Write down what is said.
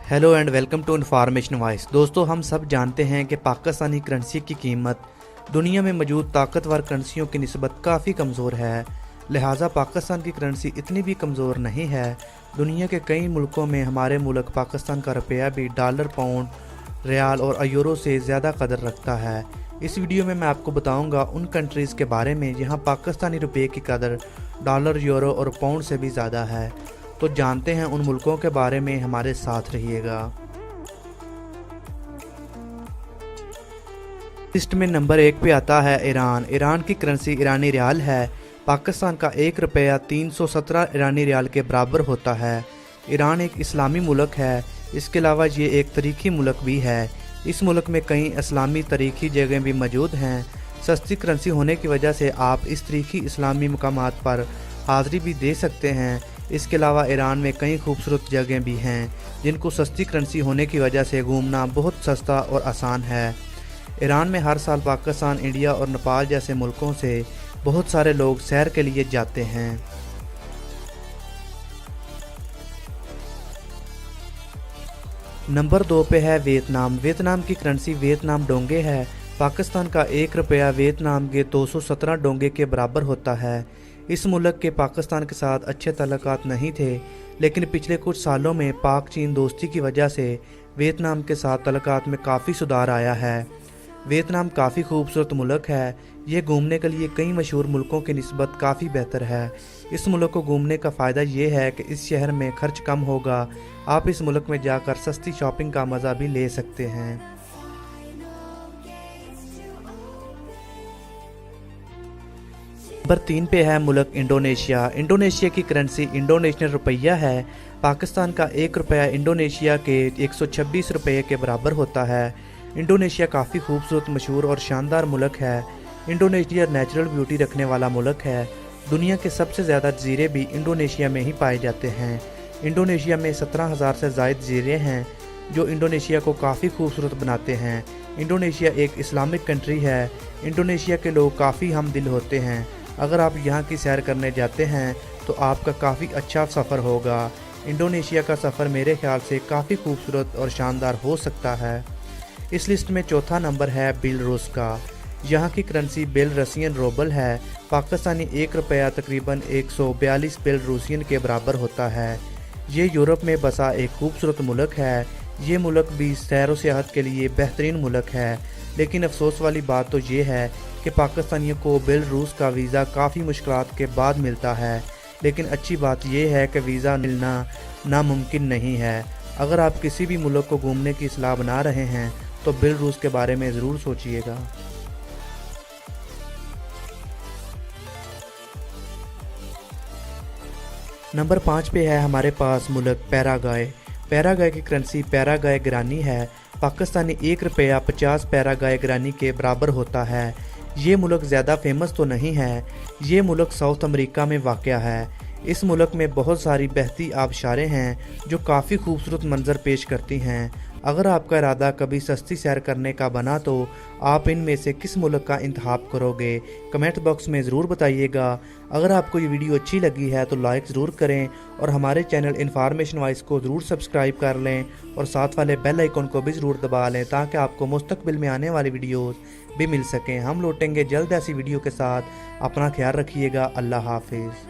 Hello and welcome to information voice. दोस्तों, हम सब जानते हैं कि पाकिस्तानी करेंसी की कीमत दुनिया में मौजूद ताकतवर करेंसियों की निस्बत काफ़ी कमज़ोर है। लिहाजा पाकिस्तान की करेंसी इतनी भी कमज़ोर नहीं है। दुनिया के कई मुल्कों में हमारे मुल्क पाकिस्तान का रुपया भी डॉलर, पाउंड, रियाल और यूरो से ज़्यादा कदर रखता है। इस वीडियो में मैं आपको बताऊंगा उन कंट्रीज़ के बारे में जहां पाकिस्तानी रुपये की कदर डॉलर, यूरो और पाउंड से भी ज़्यादा है। तो जानते हैं उन मुल्कों के बारे में, हमारे साथ रहिएगा। लिस्ट में नंबर 1 पे आता है ईरान। ईरान की करेंसी ईरानी रियाल है। पाकिस्तान का 1 रुपया 317 ईरानी रियाल के बराबर होता है। ईरान एक इस्लामी मुल्क है। इसके अलावा ये एक तारीखी मुल्क भी है। इस मुल्क में कई इस्लामी तारीखी जगह भी मौजूद हैं। सस्ती करेंसी होने की वजह से आप इस तारीखी इस्लामी मकामात पर हाज़िरी भी दे सकते हैं। इसके अलावा ईरान में कई खूबसूरत जगह भी हैं जिनको सस्ती करेंसी होने की वजह से घूमना बहुत सस्ता और आसान है। ईरान में हर साल पाकिस्तान, इंडिया और नेपाल जैसे मुल्कों से बहुत सारे लोग सैर के लिए जाते हैं। नंबर 2 पे है वियतनाम। वियतनाम की करेंसी वियतनाम डोंगे है। पाकिस्तान का 1 रुपया वियतनाम के 217 डोंगे के बराबर होता है। इस मुल्क के पाकिस्तान के साथ अच्छे ताल्लुकात नहीं थे, लेकिन पिछले कुछ सालों में पाक चीन दोस्ती की वजह से वियतनाम के साथ ताल्लुकात में काफ़ी सुधार आया है। वियतनाम काफ़ी खूबसूरत मुल्क है। ये घूमने के लिए कई मशहूर मुल्कों की निस्बत काफ़ी बेहतर है। इस मुल्क को घूमने का फ़ायदा ये है कि इस शहर में खर्च कम होगा। आप इस मुल्क में जाकर सस्ती शॉपिंग का मज़ा भी ले सकते हैं। नंबर 3 पे है मुल्क इंडोनेशिया। इंडोनेशिया की करेंसी इंडोनेशियन रुपया है। पाकिस्तान का 1 रुपया इंडोनेशिया के 126 रुपये के बराबर होता है। इंडोनेशिया काफ़ी खूबसूरत, मशहूर और शानदार मुल्क है। इंडोनेशिया नेचुरल ब्यूटी रखने वाला मुल्क है। दुनिया के सबसे ज़्यादा जजीरे भी इंडोनेशिया में ही पाए जाते हैं। इंडोनेशिया में 17,000 से ज़ायद जजीरे हैं जो इंडोनेशिया को काफ़ी खूबसूरत बनाते हैं। इंडोनेशिया एक इस्लामिक कंट्री है। इंडोनेशिया के लोग काफ़ी हमदिल होते हैं। अगर आप यहाँ की सैर करने जाते हैं तो आपका काफ़ी अच्छा सफ़र होगा। इंडोनेशिया का सफ़र मेरे ख्याल से काफ़ी खूबसूरत और शानदार हो सकता है। इस लिस्ट में चौथा नंबर है बेलारूस का। यहाँ की करेंसी बेलारूसियन रूबल है। पाकिस्तानी 1 रुपया तकरीबन 142 बेलारूसियन के बराबर होता है। ये यूरोप में बसा एक खूबसूरत मुल्क है। ये मुल्क भी सैर व सियाहत के लिए बेहतरीन मुल्क है, लेकिन अफसोस वाली बात तो ये है कि पाकिस्तानियों को बेलारूस का वीज़ा काफ़ी मुश्किलात के बाद मिलता है। लेकिन अच्छी बात यह है कि वीज़ा मिलना नामुमकिन नहीं है। अगर आप किसी भी मुल्क को घूमने की सलाह बना रहे हैं तो बेलारूस के बारे में ज़रूर सोचिएगा। नंबर 5 पे है हमारे पास मुल्क पैराग्वे। पैराग्वे की करेंसी पैराग्वे ग्रानी है। पाकिस्तानी 1 रुपया 50 पैराग्वे ग्रानी के बराबर होता है। ये मुल्क ज़्यादा फेमस तो नहीं है। ये मुल्क साउथ अमेरिका में वाक़या है। इस मुल्क में बहुत सारी बहती आबशारें हैं जो काफ़ी खूबसूरत मंजर पेश करती हैं। अगर आपका इरादा कभी सस्ती सैर करने का बना तो आप इनमें से किस मुल्क का इंतखाब करोगे, कमेंट बॉक्स में ज़रूर बताइएगा। अगर आपको ये वीडियो अच्छी लगी है तो लाइक ज़रूर करें और हमारे चैनल इन्फॉर्मेशन वॉइस को ज़रूर सब्सक्राइब कर लें और साथ वाले बेल आइकन को भी ज़रूर दबा लें ताकि आपको मुस्तकबिल में आने वाली वीडियोज़ भी मिल सकें। हम लौटेंगे जल्द ऐसी वीडियो के साथ। अपना ख्याल रखिएगा। अल्लाह हाफिज़।